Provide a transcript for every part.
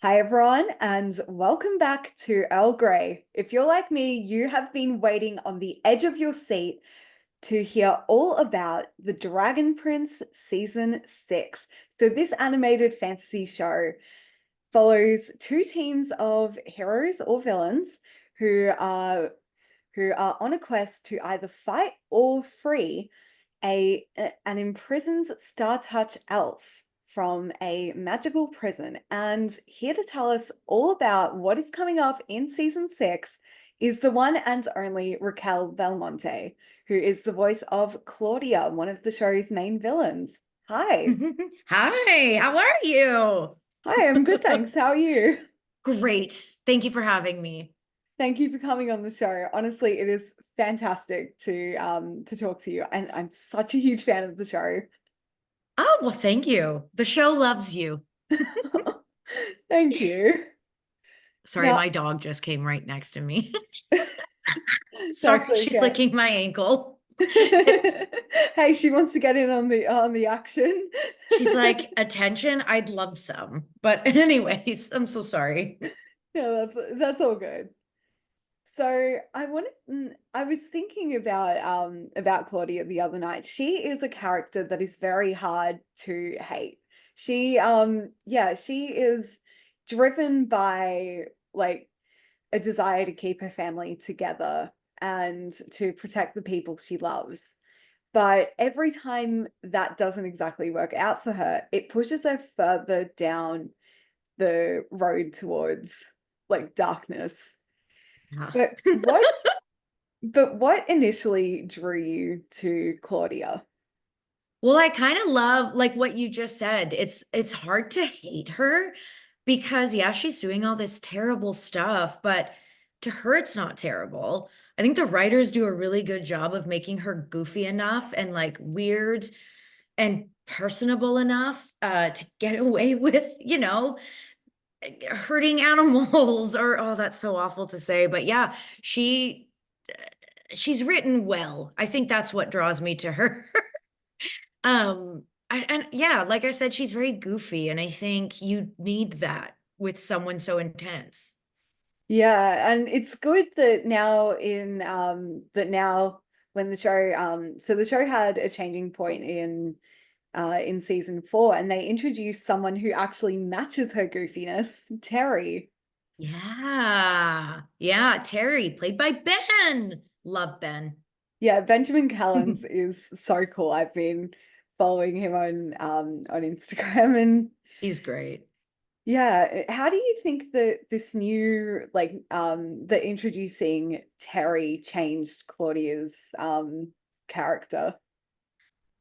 Hi, everyone, and welcome back to Earl Grey. If you're like me, you have been waiting on the edge of your seat to hear all about The Dragon Prince Season 6. So, this animated fantasy show follows two teams of heroes or villains who are on a quest to either fight or free an imprisoned Star Touch elf from a magical prison. And here to tell us all about what is coming up in season 6 is the one and only Racquel Belmonte, who is the voice of Claudia, one of the show's main villains. Hi. Hi, how are you? Hi, I'm good, thanks. How are you? Great. Thank you for having me. Thank you for coming on the show. Honestly, it is fantastic to talk to you, and I'm such a huge fan of the show. Oh, well, thank you. The show loves you. Thank you. Sorry, Now, my dog just came right next to me. that's Sorry, she's okay. licking my ankle. Hey, she wants to get in on the action. She's like, attention, I'd love some. But anyways, I'm so sorry. Yeah, that's all good. So I was thinking about Claudia the other night. She is a character that is very hard to hate. She is driven by like a desire to keep her family together and to protect the people she loves. But every time that doesn't exactly work out for her, it pushes her further down the road towards like darkness. Yeah. But what initially drew you to Claudia? Well, I kind of love like what you just said. It's hard to hate her because yeah, she's doing all this terrible stuff, but to her it's not terrible. I think the writers do a really good job of making her goofy enough and like weird and personable enough to get away with, hurting animals or oh, that's so awful to say, but yeah, she's written well. I think that's what draws me to her. And yeah, like I said, she's very goofy, and I think you need that with someone so intense. Yeah, and it's good that now when the show so the show had a changing point in season 4, and they introduced someone who actually matches her goofiness, Terry. Yeah. Yeah, Terry, played by Ben. Love Ben. Yeah, Benjamin Callens is so cool. I've been following him on Instagram, and He's great. yeah, how do you think that this new the introducing Terry changed Claudia's character?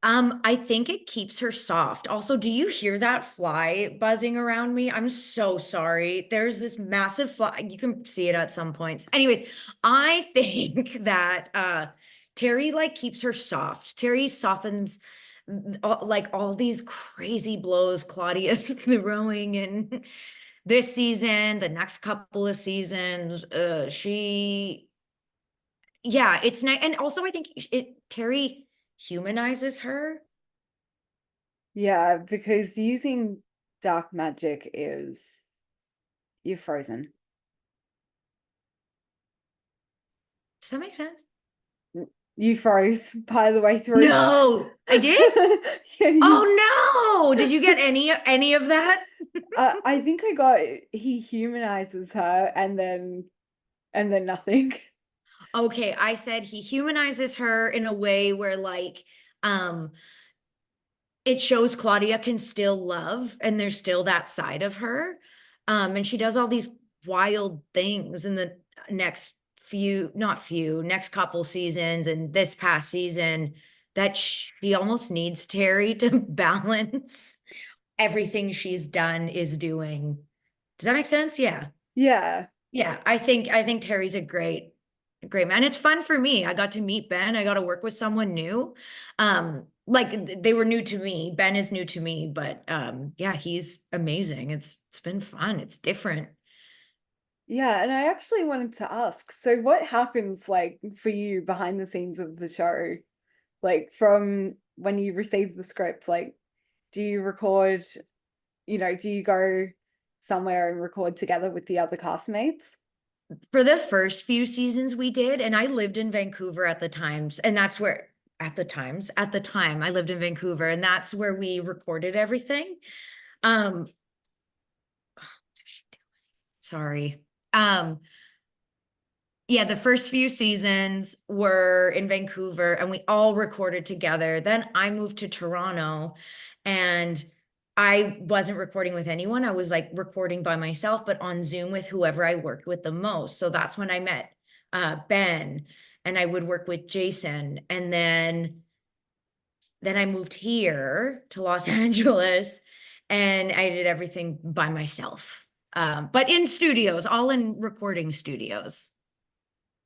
I think it keeps her soft. Also, do you hear that fly buzzing around me? I'm so sorry. There's this massive fly. You can see it at some points. Anyways, I think that Terry like keeps her soft. Terry softens like all these crazy blows Claudia's throwing in this season, the next couple of seasons. Yeah, it's nice. And also I think Terry humanizes her. Yeah, because using dark magic is you're frozen. Does that make sense? You froze by the way through. No, I did? Yeah, Oh no. Did you get any of that? I think I got he humanizes her and then nothing. Okay, I said he humanizes her in a way where like um it shows Claudia can still love and there's still that side of her. And she does all these wild things in the next next couple seasons and this past season that she almost needs Terry to balance everything she's done is doing. Does that make sense? Yeah. Yeah. Yeah. I think Terry's a great man. It's fun for me. I got to meet Ben. I got to work with someone new. Like they were new to me. Ben is new to me, but yeah, he's amazing. It's been fun. It's different. Yeah, and I actually wanted to ask, so what happens like for you behind the scenes of the show? Like from when you receive the script, like do you record, do you go somewhere and record together with the other castmates? For the first few seasons we did, and I lived in Vancouver at the times, and that's where at the time I lived in Vancouver, and that's where we recorded everything. Um, sorry. Um, yeah, the first few seasons were in Vancouver and we all recorded together. Then I moved to Toronto and I wasn't recording with anyone. I was like recording by myself, but on Zoom with whoever I worked with the most. So that's when I met Ben, and I would work with Jason. And then I moved here to Los Angeles and I did everything by myself. But in studios, all in recording studios.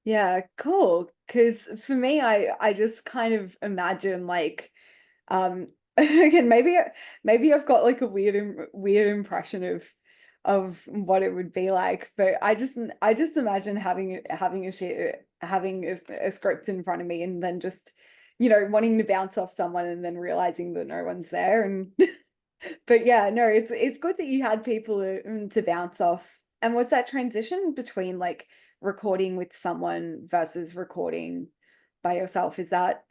Yeah, cool. Because for me, I just kind of imagine like again maybe I've got like a weird impression of what it would be like, but I just imagine having a script in front of me and then just wanting to bounce off someone and then realizing that no one's there and but yeah, no, it's good that you had people to bounce off. And was that transition between like recording with someone versus recording by yourself? Is that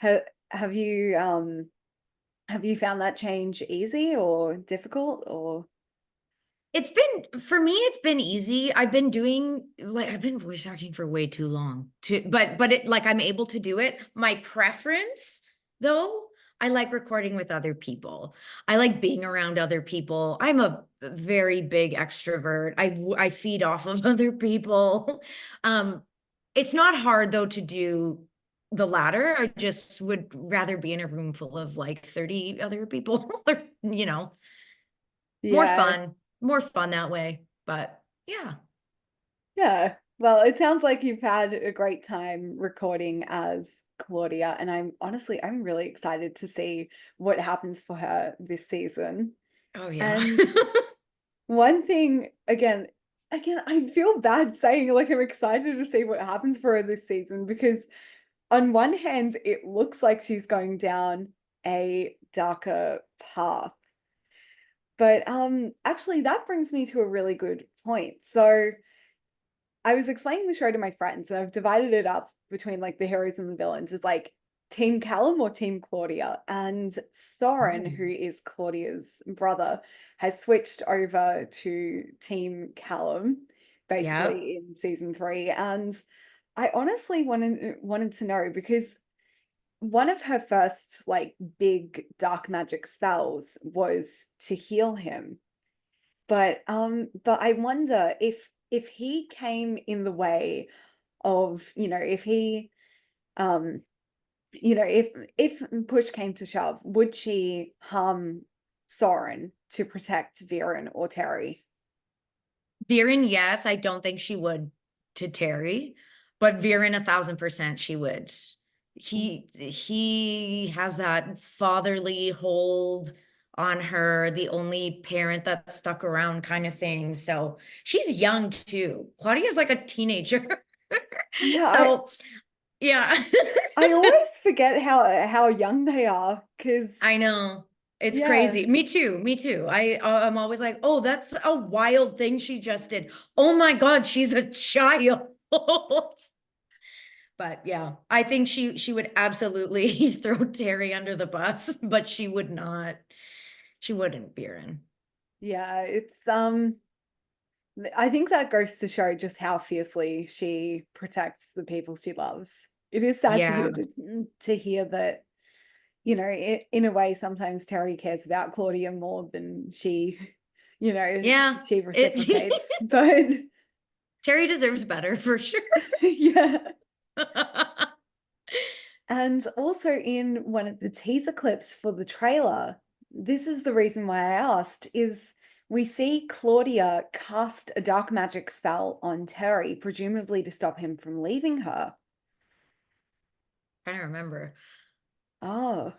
ha, have you have you found that change easy or difficult or It's been for me, it's been easy. I've been voice acting for way too long. But it like I'm able to do it. My preference though, I like recording with other people. I like being around other people. I'm a very big extrovert. I feed off of other people. Um, it's not hard though to do the latter. I just would rather be in a room full of like 30 other people or, more yeah, fun, more fun that way. But yeah. yeah. Well, it sounds like you've had a great time recording as Claudia, and I'm really excited to see what happens for her this season. Oh yeah. And one thing, again, I feel bad saying like I'm excited to see what happens for her this season because on one hand, it looks like she's going down a darker path. But actually that brings me to a really good point. So I was explaining the show to my friends and I've divided it up between like the heroes and the villains. It's like Team Callum or Team Claudia. And Soren, Oh, who is Claudia's brother, has switched over to Team Callum yeah. basically in season 3. And I honestly wanted to know because one of her first like big dark magic spells was to heal him. But I wonder if he came in the way of, if he um if push came to shove, would she harm Soren to protect Viren or Terry? Viren, yes, I don't think she would to Terry, but Viren 1,000% she would. He has that fatherly hold on her, the only parent that stuck around kind of thing. So she's young too. Claudia's like a teenager. Yeah, So yeah. I always forget how young they are because I know. It's yeah. crazy. Me too. Me too. I'm always like, "Oh, that's a wild thing she just did. Oh my God, she's a child." But yeah, I think she would absolutely throw Terry under the bus, but she would not. She wouldn't, Biren. Yeah, it's I think that goes to show just how fiercely she protects the people she loves. It is sad Yeah. to hear that, in a way, sometimes Terry cares about Claudia more than you know, Yeah. she It reciprocates. But Terry deserves better for sure. yeah. And also in one of the teaser clips for the trailer, this is the reason why I asked, is we see Claudia cast a dark magic spell on Terry, presumably to stop him from leaving her. Trying to remember. Oh,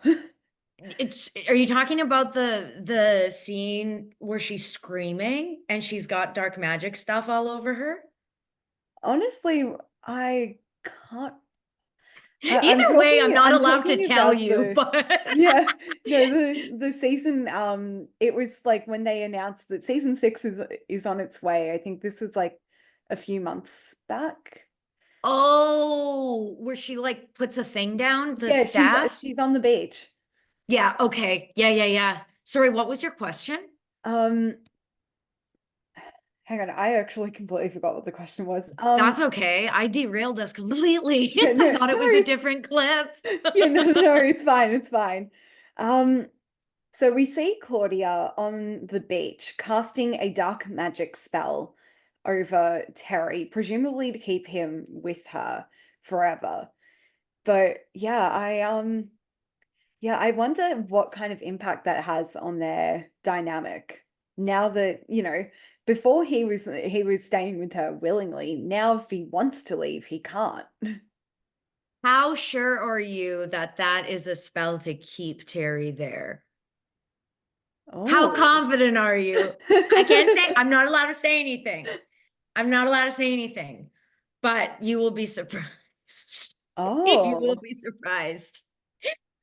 Are you talking about the scene where she's screaming and she's got dark magic stuff all over her? honestly, I can't. Either way, I'm not I'm allowed to talking tell about you, the but yeah, no, the season it was like when they announced that season 6 is on its way. I think this was like a few months back. oh, where she like puts a thing down, the Yeah, staff. she's on the beach. Yeah, okay. Yeah, yeah, yeah. Sorry, what was your question? Um hang on, I actually completely forgot what the question was. That's okay. I derailed us completely. Yeah, I no, thought it no, was a it's different clip. yeah, no, no, it's fine, it's fine. Um So we see Claudia on the beach casting a dark magic spell over Terry, presumably to keep him with her forever. But yeah, I wonder what kind of impact that has on their dynamic. Now that, before he was staying with her willingly, now if he wants to leave, he can't. How sure are you that that is a spell to keep Terry there? How Oh. confident are you? I can't say, I'm not allowed to say anything. I'm not allowed to say anything, but you will be surprised. You will Oh. be surprised.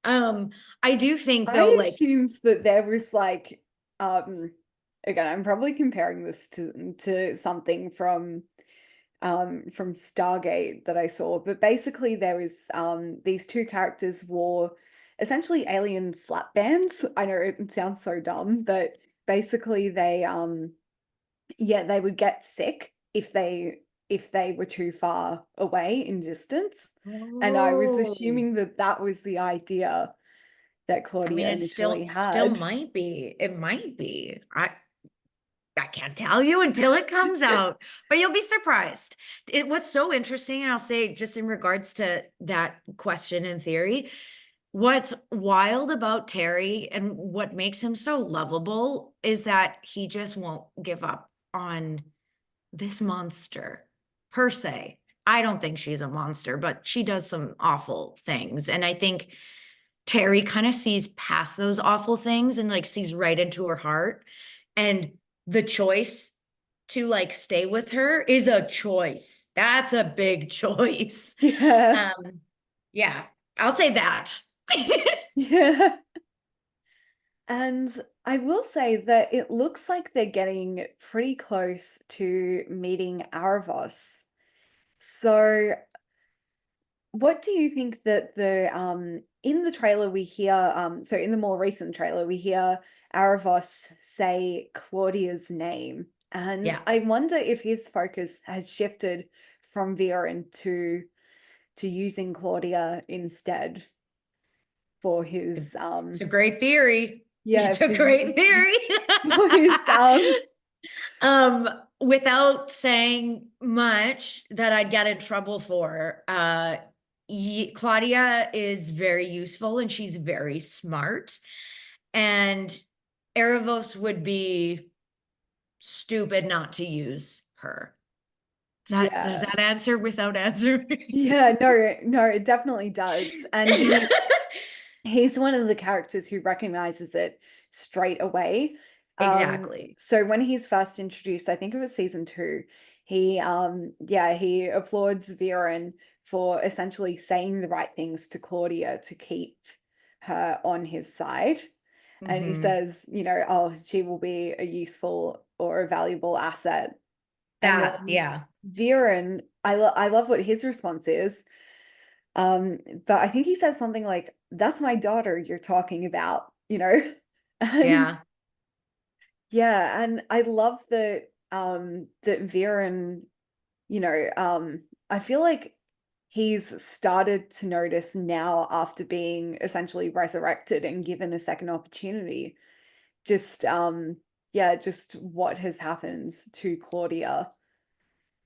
Um, I do think though, I like, assumed that there was like again, I'm probably comparing this to something from Stargate that I saw, but basically there was these two characters wore essentially alien slap bands. I know it sounds so dumb, but basically they yeah, they would get sick if they were too far away in distance. And I was oh, assuming that that was the idea that I mean, Claudia it initially still had. might be. It might be. I can't tell you until it comes out, but you'll be surprised. What's so interesting, and I'll say just in regards to that question in theory, what's wild about Terry and what makes him so lovable is that he just won't give up on this monster per se. I don't think she's a monster, but she does some awful things. And I think Terry kind of sees past those awful things and like sees right into her heart. And the choice to like stay with her is a choice. That's a big choice. Yeah. Yeah, I'll say that. Yeah. And I will say that it looks like they're getting pretty close to meeting Aravos. So, what do you think that the in the trailer we hear so in the more recent trailer we hear Aravos say Claudia's name, and Yeah. I wonder if his focus has shifted from Viren to using Claudia instead for his It's a great theory. yeah It's a for great theory. for his Um, without saying much that I'd get in trouble for, Claudia is very useful and she's very smart. And Eravos would be stupid not to use her. Does yeah. that answer without answering? Yeah, no, no, it definitely does. And he's one of the characters who recognizes it straight away. Exactly. So when he's first introduced, I think it was season 2, he applauds Viren for essentially saying the right things to Claudia to keep her on his side. And he Hmm. says, oh, she will be a useful or a valuable asset. And That, then yeah. Viren, I love what his response is. But I think he says something like, "That's my daughter you're talking about," And Yeah. yeah, and I love that that Viren, I feel like he's started to notice now after being essentially resurrected and given a second opportunity, just yeah, just what has happened to Claudia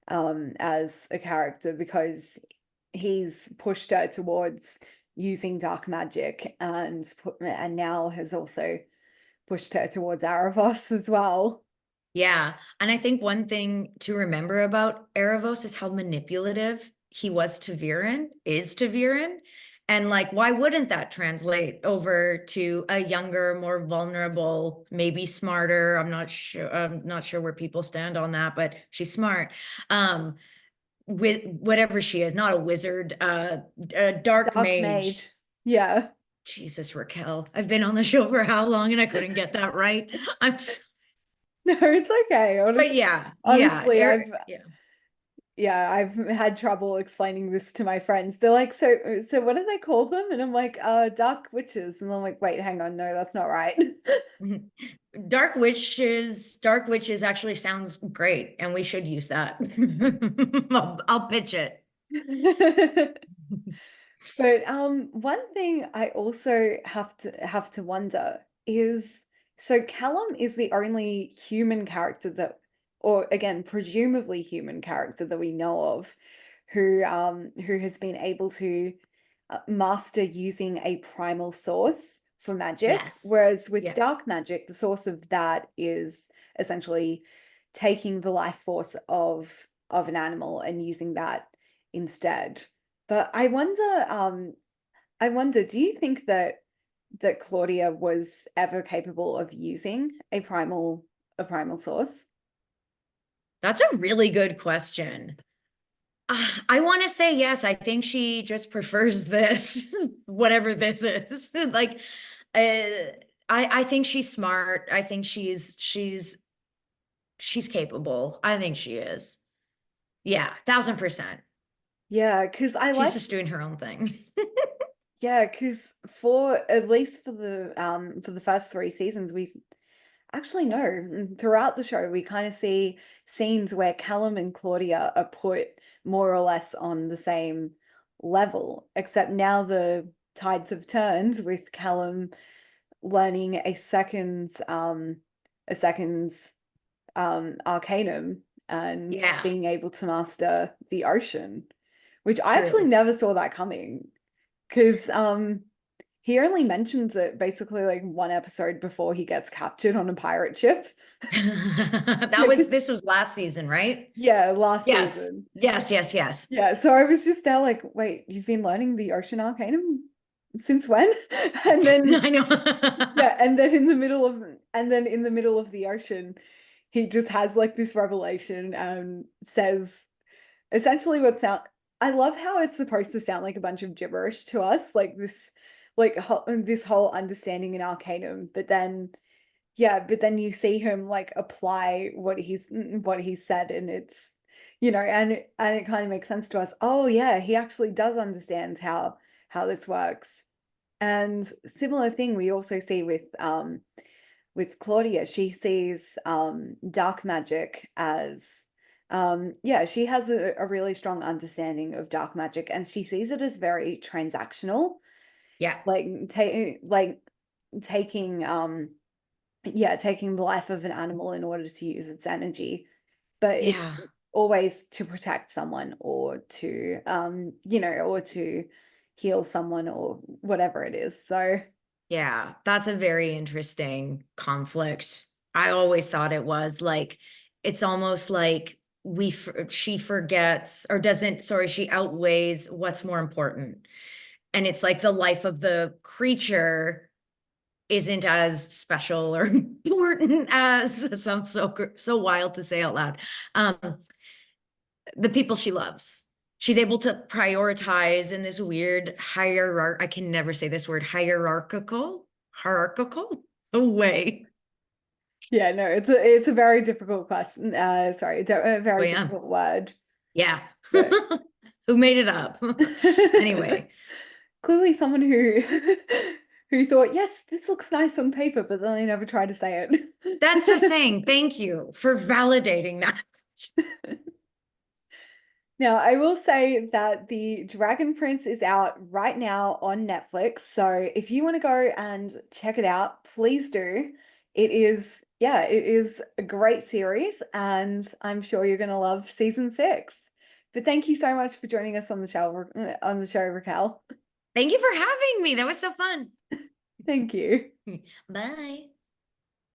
as a character because he's pushed her towards using dark magic and now has also pushed her towards Aravos as well. Yeah. And I think one thing to remember about Erebos is how manipulative he was to Viren, is to Viren. And like, why wouldn't that translate over to a younger, more vulnerable, maybe smarter? I'm not sure where people stand on that, but she's smart. Um, with whatever she is, not a wizard, a dark Dark mage. mage. Yeah. Jesus, Raquel. I've been on the show for how long and I couldn't get that right. I'm so, No, it's okay. but yeah, yeah, Honestly, yeah. I've had trouble explaining this to my friends. They're like, so what do they call them? And I'm like, dark witches. And I'm like, wait, hang on, no, that's not right. Dark witches actually sounds great, and we should use that. I'll pitch it. But one thing I also have to wonder is, so Callum is the only human character that, or again, presumably human character that we know of, who has been able to master using a primal source for magic. Yes. Whereas with Yeah. dark magic, the source of that is essentially taking the life force of an animal and using that instead. But I wonder, do you think that Claudia was ever capable of using a primal source? That's a really good question. I want to say yes. I think she just prefers this, whatever this is. Like, I think she's smart. I think she's capable. I think she is. Yeah, 1000%. Yeah, because I She's like, just doing her own thing. yeah, because for at least for the first three seasons, we actually no, throughout the show we kind of see scenes where Callum and Claudia are put more or less on the same level, except now the tides have turned with Callum learning a second arcanum and Yeah, being able to master the ocean, which I actually true. never saw that coming because he only mentions it basically like one episode before he gets captured on a pirate ship. This was last season, right? Yeah, last Yes. season. Yes, yes, yes. Yeah, so I was just there like, wait, you've been learning the ocean arcanum since when? And then I know. yeah, and then in the middle of the ocean, he just has like this revelation and says essentially what sound I love how it's supposed to sound like a bunch of gibberish to us, like this whole understanding in Arcanum, but then yeah, but then you see him like apply what he said, and it's and it kind of makes sense to us. Oh yeah, he actually does understand how this works. And similar thing we also see with Claudia. She sees dark magic as yeah, she has a really strong understanding of dark magic, and she sees it as very transactional, Yeah. like taking yeah, taking the life of an animal in order to use its energy, but Yeah. it's always to protect someone or to heal someone or whatever it is. So Yeah. That's a very interesting conflict. I always thought it was like, it's almost like she forgets or doesn't, sorry, she outweighs what's more important. And it's like the life of the creature isn't as special or important as it sounds so wild to say out loud. Um, the people she loves. She's able to prioritize in this weird I can never say this word, hierarchical way. yeah, no, it's a very difficult question. Sorry, a Oh very yeah. difficult word, Yeah. but Who made it up? Anyway, clearly someone who who thought, yes, this looks nice on paper, but then they never tried to say that's the it. thing. Thank you for validating that. Now, I will say that the Dragon Prince is out right now on Netflix. So if you want to go and check it out, please do. It is a great series, and I'm sure you're going to love season 6. But thank you so much for joining us on the show, Raquel. Thank you for having me. That was so fun. Thank you. Bye.